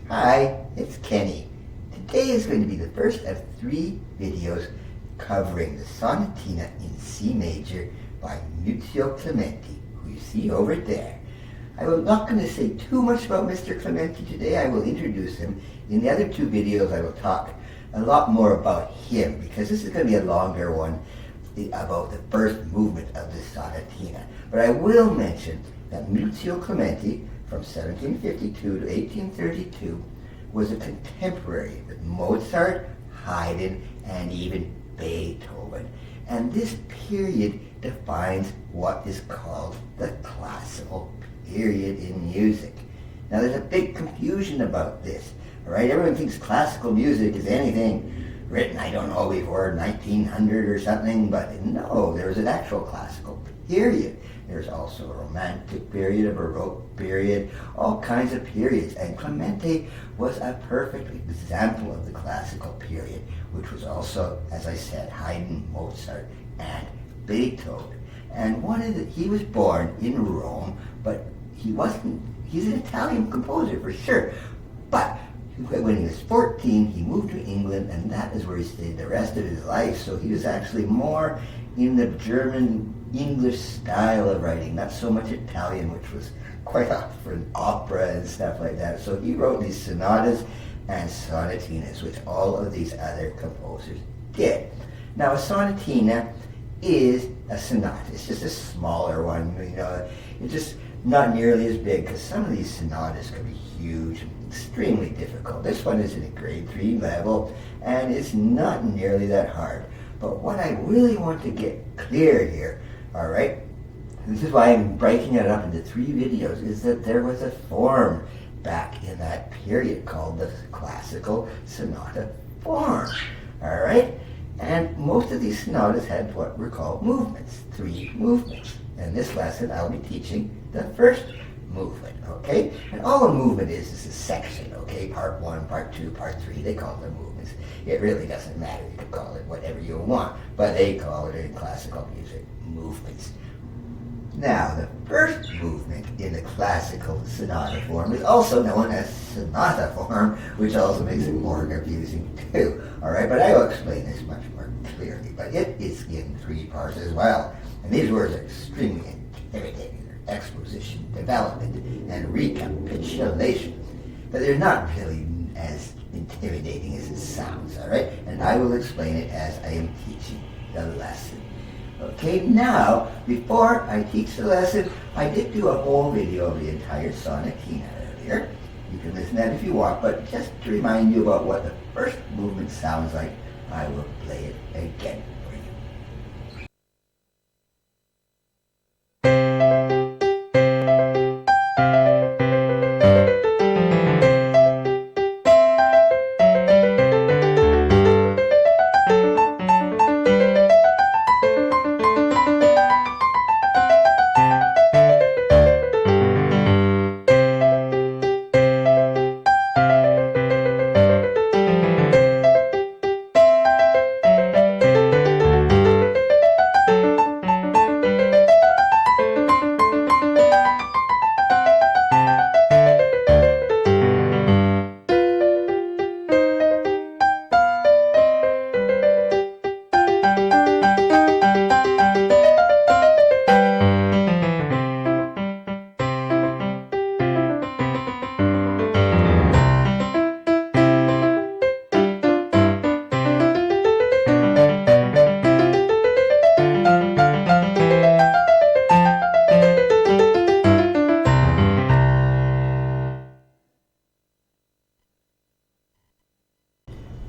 Hi, it's Kenny. Today is going to be the first of 3 videos covering the Sonatina in C major by Muzio Clementi, who you see over there. I'm not going to say too much about Mr. Clementi today. I will introduce him. In the other 2 videos I will talk a lot more about him, because this is going to be a longer one about the first movement of the Sonatina. But I will mention that Muzio Clementi, from 1752 to 1832, was a contemporary with Mozart, Haydn, and even Beethoven. And this period defines what is called the classical period in music. Now there's a big confusion about this, all right? Everyone thinks classical music is anything written, I don't know, before 1900 or something, but no, there's an actual classical period. There's also a romantic period, a baroque period, all kinds of periods. And Clementi was a perfect example of the classical period, which was also, as I said, Haydn, Mozart, and Beethoven. And he was born in Rome, but he's an Italian composer for sure. But when he was 14, he moved to England, and that is where he stayed the rest of his life. So he was actually more in the German English style of writing, not so much Italian, which was quite often opera and stuff like that. So he wrote these sonatas and sonatinas, which all of these other composers did. Now a sonatina is a sonata. It's just a smaller one, it's just not nearly as big, because some of these sonatas can be huge, extremely difficult. This one is in a grade 3 level, and it's not nearly that hard. But what I really want to get clear here, all right, this is why I'm breaking it up into 3 videos, is that there was a form back in that period called the Classical Sonata Form, all right? And most of these sonatas had what were called movements, 3 movements. In this lesson, I'll be teaching the first movement, okay? And all a movement is a section, okay? Part 1, part 2, part 3, they call them movements. It really doesn't matter. You can call it whatever you want, but they call it in classical music movements. Now, the first movement in the classical sonata form is also known as sonata form, which also makes it more confusing too, all right? But I will explain this much more clearly, but it is in 3 parts as well. And these words are extremely intimidating. They're exposition, development, and recapitulation. But they're not really as intimidating as it sounds, all right? And I will explain it as I am teaching the lesson. Okay, now, before I teach the lesson, I did do a whole video of the entire sonatina earlier. You can listen to that if you want, but just to remind you about what the first movement sounds like, I will play it again for you.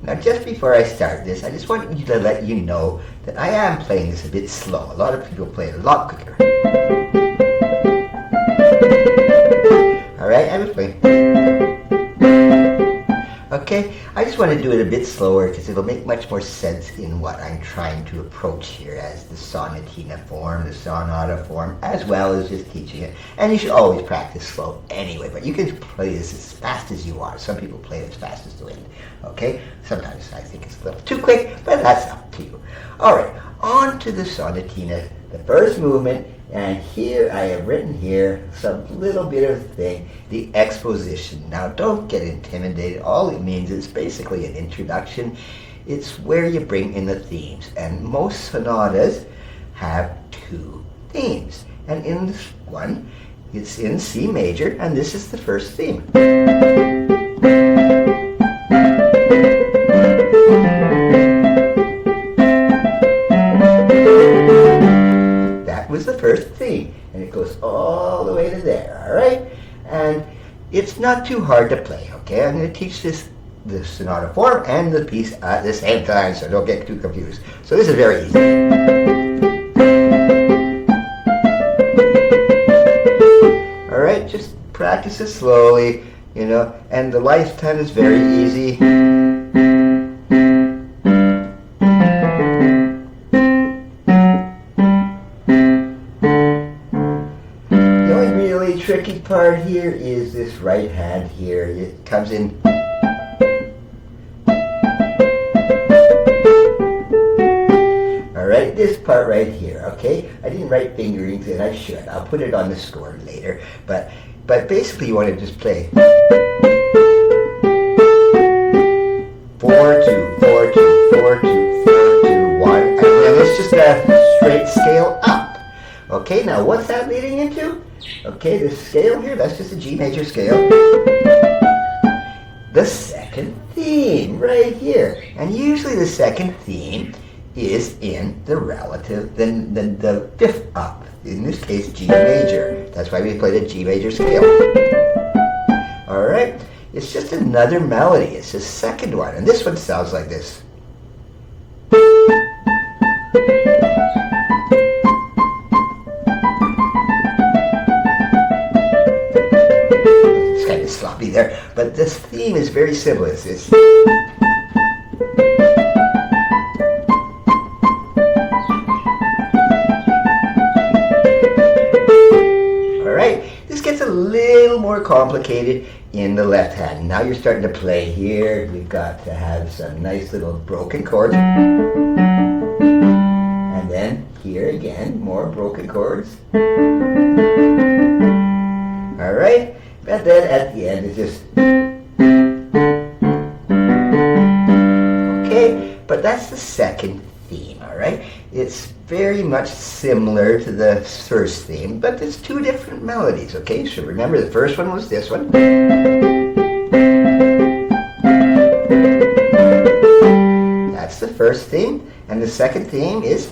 Now, just before I start this, I just want to let you know that I am playing this a bit slow. A lot of people play it a lot quicker. All right, I'm playing. Okay, I just want to do it a bit slower because it'll make much more sense in what I'm trying to approach here as the sonatina form, the sonata form, as well as just teaching it. And you should always practice slow anyway, but you can play this as fast as you want. Some people play it as fast as the wind, okay? Sometimes I think it's a little too quick, but that's up to you. All right, on to the sonatina. The first movement And here I have written here some little bit of thing, the exposition. Now don't get intimidated. All it means is basically an introduction. It's where you bring in the themes. And most sonatas have two themes. And in this one, it's in C major, and this is the first theme. That was the first theme, and it goes all the way to there, all right? And it's not too hard to play, okay? I'm going to teach the sonata form and the piece at the same time, so don't get too confused. So this is very easy. All right, just practice it slowly, you know, and the lifetime is very easy. The only really tricky part here is this right hand here. It comes in. Alright, this part right here, okay? I didn't write fingerings and I should. I'll put it on the score later. But basically you want to just play 4-2, 4-2, 4-2, 4-2, 1. And then it's just a straight scale up. Okay, now what's that leading into? Okay, this scale here, that's just a G major scale. The second theme right here. And usually the second theme is in the relative, then the fifth up. In this case, G major. That's why we play the G major scale. All right, it's just another melody. It's the second one, and this one sounds like this. It's kind of sloppy there, but this theme is very simple. It's this. This gets a little more complicated in the left hand. Now you're starting to play here. You've got to have some nice little broken chords. And then here again, more broken chords. All right, and then at the end it's just. Okay, but that's the second theme, all right? It's very much similar to the first theme, but there's two different melodies, okay? So remember, the first one was this one. That's the first theme, and the second theme is.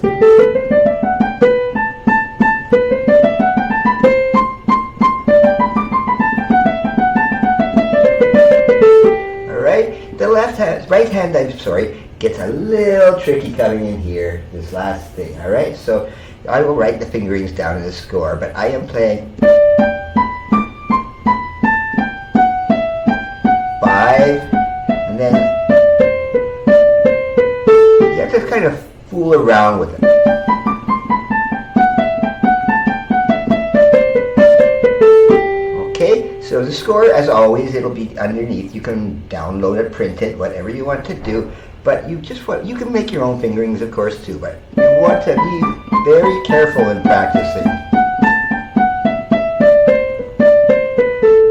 All right, the right hand, I'm sorry, gets a little tricky coming in here, this last thing, all right? So I will write the fingerings down in the score, but I am playing 5, and then you have to kind of fool around with it. Okay, so the score, as always, it'll be underneath. You can download it, print it, whatever you want to do. But you can make your own fingerings, of course, too, but you want to be very careful in practicing.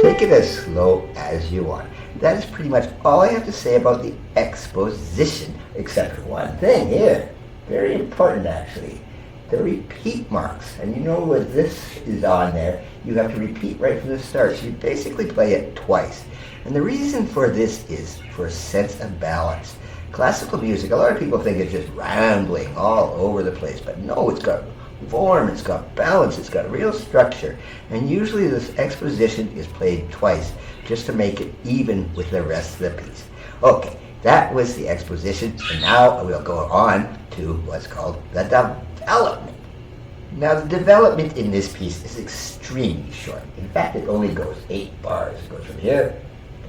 Take it as slow as you want. That is pretty much all I have to say about the exposition, except for one thing here. Very important, actually. The repeat marks. And you know what this is on there. You have to repeat right from the start. So you basically play it twice. And the reason for this is for a sense of balance. Classical music, a lot of people think it's just rambling all over the place, but no, it's got form, it's got balance, it's got real structure, and usually this exposition is played twice just to make it even with the rest of the piece. Okay, that was the exposition, and now we'll go on to what's called the development. Now the development in this piece is extremely short. In fact, it only goes 8 bars. It goes from here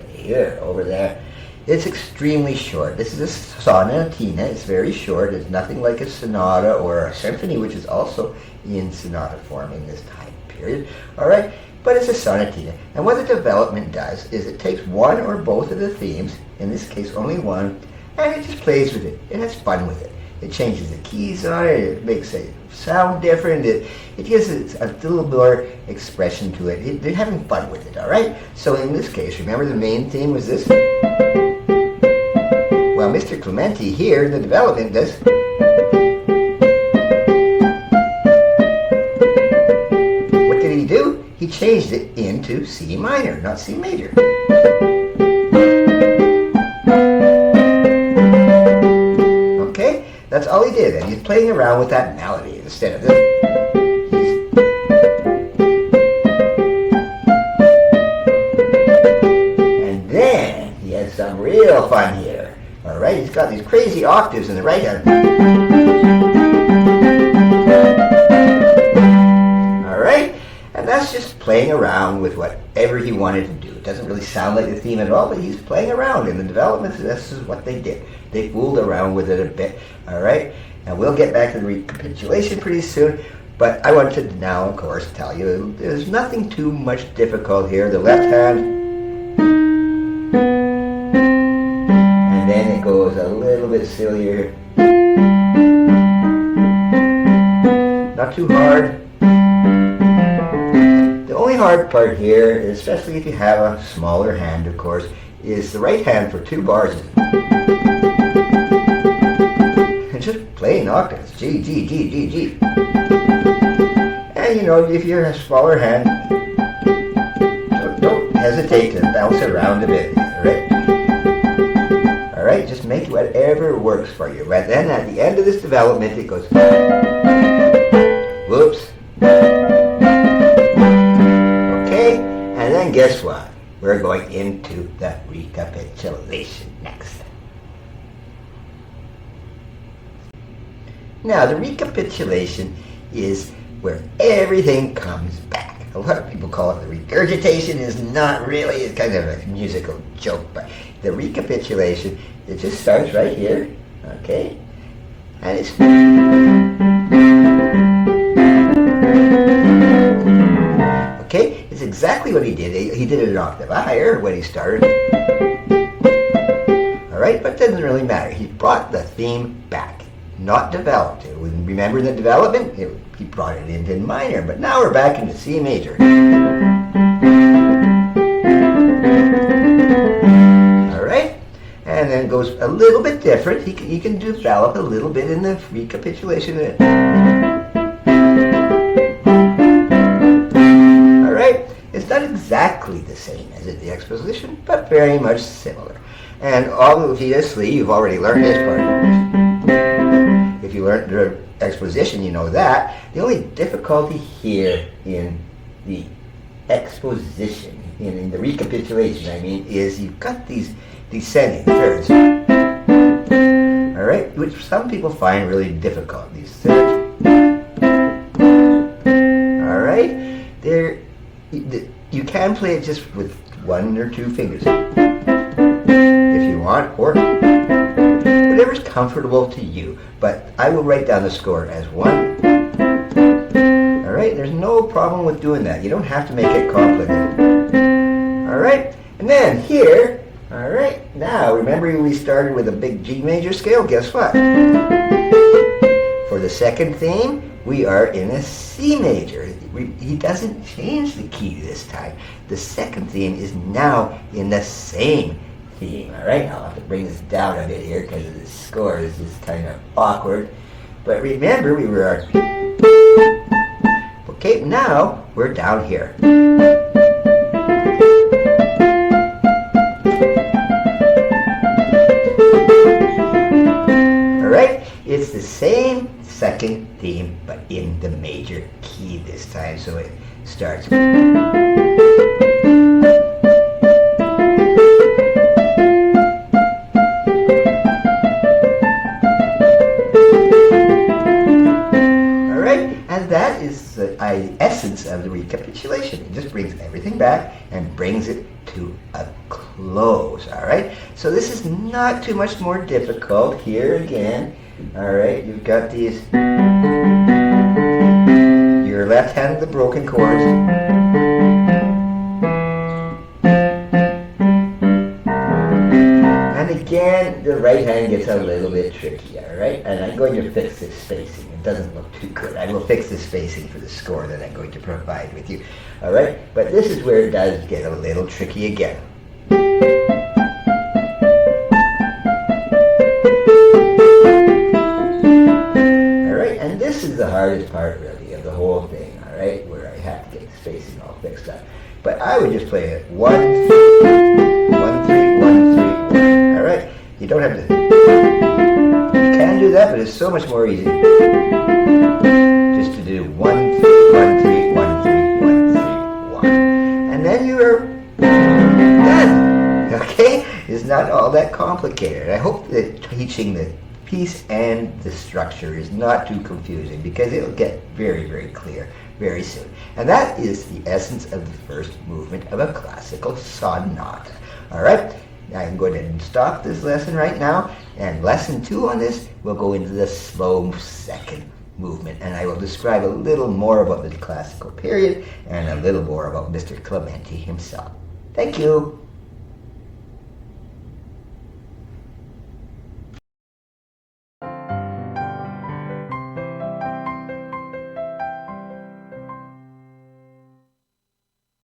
to here, over there. It's extremely short. This is a sonatina. It's very short. It's nothing like a sonata or a symphony, which is also in sonata form in this time period. All right, but it's a sonatina. And what the development does is it takes one or both of the themes, in this case only one, and it just plays with it. It has fun with it. It changes the keys on it. It makes it sound different. It gives it a little more expression to it. They're having fun with it, all right? So in this case, remember the main theme was this? Well, Mr. Clementi here in the development does. What did he do? He changed it into C minor, not C major. Okay? That's all he did, and he's playing around with that melody instead of this. And then he has some real fun here. All right, he's got these crazy octaves in the right hand. All right, and that's just playing around with whatever he wanted to do. It doesn't really sound like the theme at all, but he's playing around. In the development, this is what they did. They fooled around with it a bit. All right, and we'll get back to the recapitulation pretty soon. But I want to now, of course, tell you there's nothing too much difficult here. The left hand. And then it goes a little bit sillier. Not too hard. The only hard part here, especially if you have a smaller hand, of course, is the right hand for 2 bars. And just playing octaves. G, G, G, G, G. And you know, if you're a smaller hand, don't hesitate to bounce around a bit, right? Alright, just make whatever works for you. But then at the end of this development, it goes, whoops. Okay, and then guess what? We're going into the recapitulation next. Now, the recapitulation is where everything comes back. A lot of people call it the regurgitation. Is not really. It's kind of a musical joke, but the recapitulation, it just starts right here, okay? And it's... Okay, it's exactly what he did. He did it an octave higher when he started. All right, but it doesn't really matter. He brought the theme back, not developed it. Remember the development? He brought it into minor, but now we're back into C major. All right, and then it goes a little bit different. He can develop a little bit in the recapitulation. All right, it's not exactly the same as in the exposition, but very much similar. And obviously, you've already learned this part. If you learned the exposition, you know that. The only difficulty here in the exposition, in the recapitulation, I mean, is you've got these descending thirds. All right, which some people find really difficult. These thirds. All right, you can play it just with 1 or 2 fingers, if you want, or whatever's comfortable to you. But I will write down the score as 1. All right, there's no problem with doing that. You don't have to make it complicated. All right, and then here, all right, now remember we started with a big G major scale. Guess what? For the second theme, we are in a C major. He doesn't change the key this time. The second theme is now in the same theme. All right, I'll have to bring this down a bit here because the score is just kind of awkward. But remember, we were... Okay, now we're down here. All right, it's the same second theme, but in the major key this time. So it starts... That is the essence of the recapitulation. It just brings everything back and brings it to a close, all right? So this is not too much more difficult. Here again, all right, you've got these, your left hand, the broken chords. And again, the right hand gets a little bit tricky. all right? And I'm going to fix this spacing. It doesn't look too good. I will fix the spacing for the score that I'm going to provide with you, all right? But this is where it does get a little tricky again. All right, and this is the hardest part, really, of the whole thing, all right, where I have to get the spacing all fixed up. But I would just play it 1, 3, 1, 3, 1, 3, 1. All right, you don't have to. You can do that, but it's so much more easy just to do 1, 3, 1, 3, 1, 3, 1, 3, 1, and then you are done. Okay, it's not all that complicated. I hope that teaching the piece and the structure is not too confusing, because it'll get very, very clear very soon. And that is the essence of the first movement of a classical sonata. All right, I'm going to stop this lesson right now, and lesson 2 on this will go into the slow second movement, and I will describe a little more about the classical period and a little more about Mr. Clementi himself. Thank you.